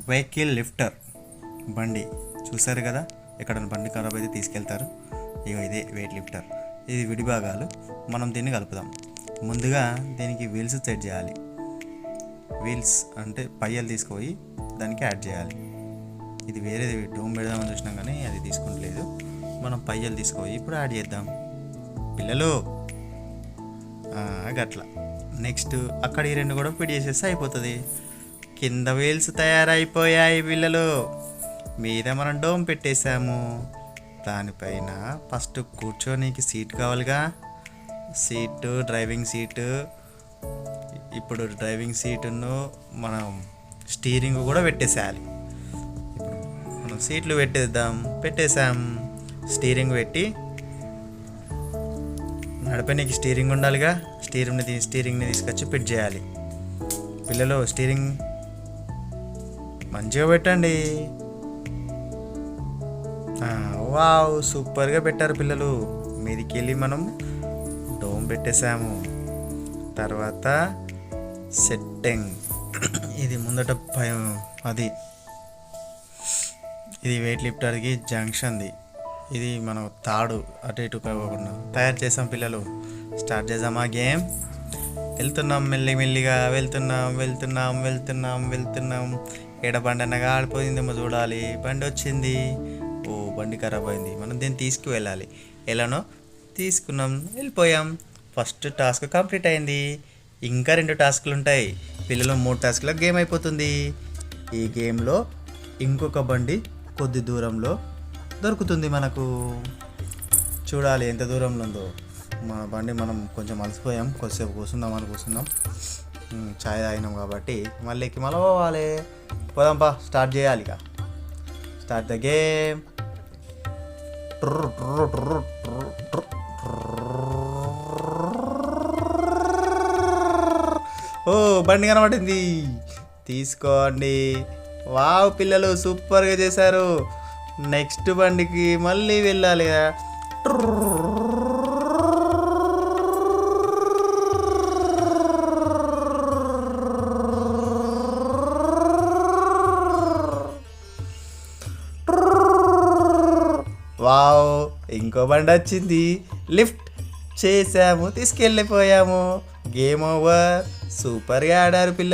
Vehicle lifter బండి చూసారు కదా, ఎక్కడైనా బండి ఖరాబ్ అయితే తీసుకెళ్తారు. ఇక ఇదే వెయిట్ లిఫ్టర్. ఇది విడిభాగాలు. మనం దీన్ని కలుపుదాం. ముందుగా దీనికి వీల్స్ సెట్ చేయాలి. వీల్స్ అంటే పయ్యలు తీసుకుపోయి దానికి యాడ్ చేయాలి. ఇది వేరేది డోమ్ పెడదామని చూసినాం కానీ అది తీసుకుంటలేదు. మనం పయ్యలు తీసుకుపోయి ఇప్పుడు యాడ్ చేద్దాం పిల్లలు. గట్ల నెక్స్ట్ అక్కడ ఈ రెండు కూడా ఫిట్ చేసేస్తే అయిపోతుంది. కింద వీల్స్ తయారైపోయాయి పిల్లలు. మీద మనం డోమ్ పెట్టేసాము. దానిపైన ఫస్ట్ కూర్చోనీకి సీట్ కావాలిగా, సీటు డ్రైవింగ్ సీటు. ఇప్పుడు డ్రైవింగ్ సీటును మనం స్టీరింగ్ కూడా పెట్టేసేయాలి. ఇప్పుడు మనం సీట్లు పెట్టేసాం. స్టీరింగ్ పెట్టి నడపనీకి స్టీరింగ్ ఉండాలిగా, స్టీరింగ్ని తీసుకొచ్చి ఫిట్ చేయాలి. పిల్లలు స్టీరింగ్ మంచిగా పెట్టండి. వావ్, సూపర్గా పెట్టారు పిల్లలు. మీదికి వెళ్ళి మనం డోమ్ పెట్టేసాము. తర్వాత సెట్టింగ్. ఇది ముందట అది ఇది వెయిట్ లిఫ్టర్కి జంక్షన్ది. ఇది మనం తాడు అటు ఇటు కాకుండా తయారు చేసాం పిల్లలు. స్టార్ట్ చేద్దామా గేమ్. వెళ్తున్నాం మెల్లిగా వెళ్తున్నాం. ఏడ బండి అనగా ఆడిపోయిందేమో చూడాలి. బండి వచ్చింది. బండి ఖరాబ్ అయింది. మనం దీన్ని తీసుకువెళ్ళాలి. ఎలానో తీసుకున్నాం, వెళ్ళిపోయాం. ఫస్ట్ టాస్క్ కంప్లీట్ అయింది. ఇంకా 2 టాస్క్లు ఉంటాయి పిల్లలు. 3 టాస్క్లో గేమ్ అయిపోతుంది. ఈ గేమ్లో ఇంకొక బండి కొద్ది దూరంలో దొరుకుతుంది మనకు. చూడాలి ఎంత దూరంలో ఉందో మన బండి. మనం కొంచెం అలసిపోయాం, కొద్దిసేపు కూర్చుందాం. ఛాయ్ తాగినాం కాబట్టి మళ్ళీ ఎక్కి మళ్ళీ పోవాలి. పోదాంపా, స్టార్ట్ చేయాలి. ఇక స్టార్ట్ ద గేమ్. బండి కనబడింది, తీసుకోండి. వావ్ పిల్లలు, సూపర్గా చేశారు. నెక్స్ట్ బండికి మళ్ళీ వెళ్ళాలి. వావ్, ఇంకో బండి వచ్చింది. లిఫ్ట్ చేసాము, తీసుకెళ్ళిపోయాము. Game over. సూపర్గా ఆడారు పిల్లలు.